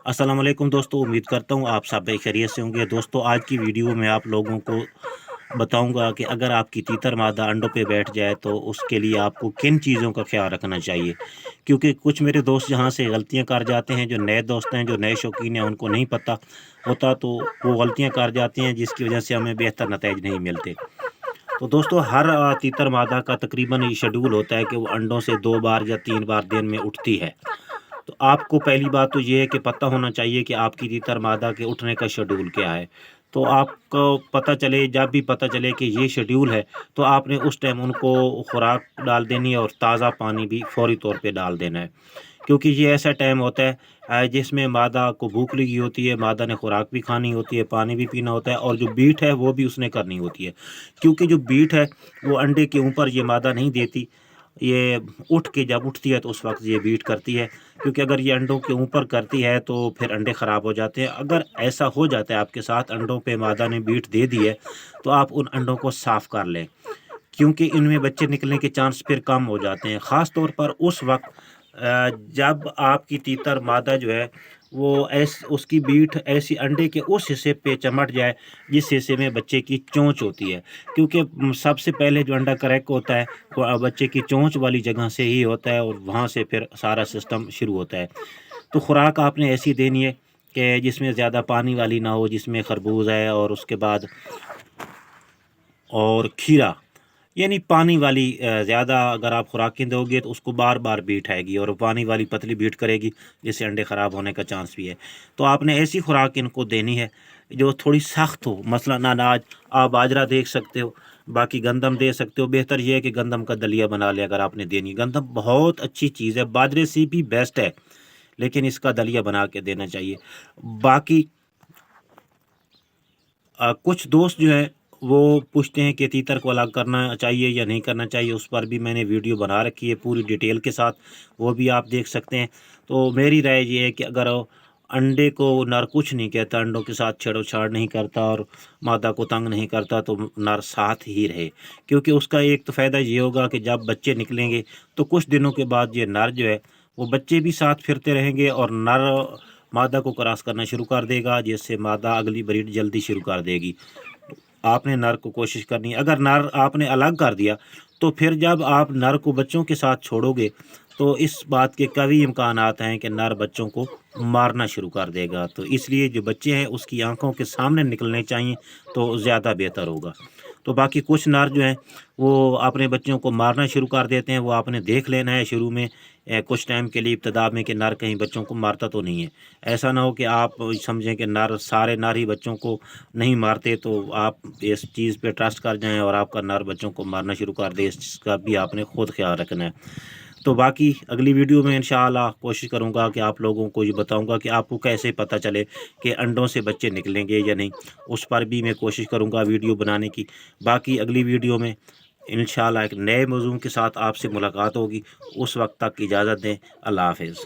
अस्सलाम वालेकुम दोस्तों, उम्मीद करता हूँ आप सब खैरियत से होंगे। दोस्तों, आज की वीडियो में आप लोगों को बताऊंगा कि अगर आपकी तीतर मादा अंडों पे बैठ जाए तो उसके लिए आपको किन चीज़ों का ख्याल रखना चाहिए। क्योंकि कुछ मेरे दोस्त जहाँ से गलतियाँ कर जाते हैं, जो नए दोस्त हैं, जो नए शौकीन हैं, उनको नहीं पता होता तो वो गलतियाँ कर जाते हैं, जिसकी वजह से हमें बेहतर नतीजे नहीं मिलते। तो दोस्तों, हर तीतर मादा का तकरीबन ये शेड्यूल होता है कि वो अंडों से 2 बार या 3 बार दिन में उठती है। तो आपको पहली बात तो ये है कि पता होना चाहिए कि आपकी तीतर मादा के उठने का शेड्यूल क्या है। तो आपको पता चले, जब भी पता चले कि ये शेड्यूल है, तो आपने उस टाइम उनको खुराक डाल देनी है और ताज़ा पानी भी फ़ौरी तौर पे डाल देना है। क्योंकि ये ऐसा टाइम होता है जिसमें मादा को भूख लगी होती है, मादा ने खुराक भी खानी होती है, पानी भी पीना होता है और जो बीट है वो भी उसने करनी होती है। क्योंकि जो बीट है वो अंडे के ऊपर ये मादा नहीं देती, ये उठ के जब उठती है तो उस वक़्त ये बीट करती है। क्योंकि अगर ये अंडों के ऊपर करती है तो फिर अंडे ख़राब हो जाते हैं। अगर ऐसा हो जाता है आपके साथ, अंडों पे मादा ने बीट दे दी है, तो आप उन अंडों को साफ़ कर लें। क्योंकि इनमें बच्चे निकलने के चांस फिर कम हो जाते हैं। ख़ास तौर पर उस वक़्त जब आपकी तीतर मादा जो है वो उसकी बीट ऐसी अंडे के उस हिस्से पे चमट जाए जिस हिस्से में बच्चे की चोंच होती है। क्योंकि सबसे पहले जो अंडा क्रैक होता है वो बच्चे की चोंच वाली जगह से ही होता है और वहाँ से फिर सारा सिस्टम शुरू होता है। तो खुराक आपने ऐसी देनी है कि जिसमें ज़्यादा पानी वाली ना हो, जिसमें खरबूज है और उसके बाद और खीरा, यानी पानी वाली ज़्यादा अगर आप खुराकें दोगे तो उसको बार-बार बीट आएगी और पानी वाली पतली बीट करेगी, जिससे अंडे ख़राब होने का चांस भी है। तो आपने ऐसी खुराक इनको देनी है जो थोड़ी सख्त हो, मसलन अनाज आप बाजरा दे सकते हो, बाकी गंदम दे सकते हो। बेहतर ये है कि गंदम का दलिया बना लें अगर आपने देनी है। गंदम बहुत अच्छी चीज़ है, बाजरे से भी बेस्ट है, लेकिन इसका दलिया बना के देना चाहिए। बाकी कुछ दोस्त जो हैं वो पूछते हैं कि तीतर को अलग करना चाहिए या नहीं करना चाहिए, उस पर भी मैंने वीडियो बना रखी है पूरी डिटेल के साथ, वो भी आप देख सकते हैं। तो मेरी राय ये है कि अगर अंडे को नर कुछ नहीं कहता, अंडों के साथ छेड़छाड़ नहीं करता और मादा को तंग नहीं करता, तो नर साथ ही रहे। क्योंकि उसका एक तो फ़ायदा ये होगा कि जब बच्चे निकलेंगे तो कुछ दिनों के बाद ये नर जो है वो बच्चे भी साथ फिरते रहेंगे और नर मादा को क्रॉस करना शुरू कर देगा, जिससे मादा अगली ब्रीड जल्दी शुरू कर देगी। आपने नर को कोशिश करनी है। अगर नर आपने अलग कर दिया तो फिर जब आप नर को बच्चों के साथ छोड़ोगे तो इस बात के कई इम्कानात हैं कि नर बच्चों को मारना शुरू कर देगा। तो इसलिए जो बच्चे हैं उसकी आंखों के सामने निकलने चाहिए तो ज़्यादा बेहतर होगा। तो बाकी कुछ नर जो हैं वो अपने बच्चों को मारना शुरू कर देते हैं, वो आपने देख लेना है शुरू में कुछ टाइम के लिए इब्तिदा में कि नर कहीं बच्चों को मारता तो नहीं है। ऐसा ना हो कि आप समझें कि नर सारे नर ही बच्चों को नहीं मारते, तो आप इस चीज़ पे ट्रस्ट कर जाएँ और आपका नर बच्चों को मारना शुरू कर दे, इसका भी आपने खुद ख्याल रखना है। तो बाकी अगली वीडियो में इंशाअल्लाह कोशिश करूँगा कि आप लोगों को ये बताऊँगा कि आपको कैसे पता चले कि अंडों से बच्चे निकलेंगे या नहीं, उस पर भी मैं कोशिश करूँगा वीडियो बनाने की। बाकी अगली वीडियो में इंशाअल्लाह एक नए मौज़ू के साथ आपसे मुलाकात होगी। उस वक्त तक इजाज़त दें। अल्लाह हाफ़िज़।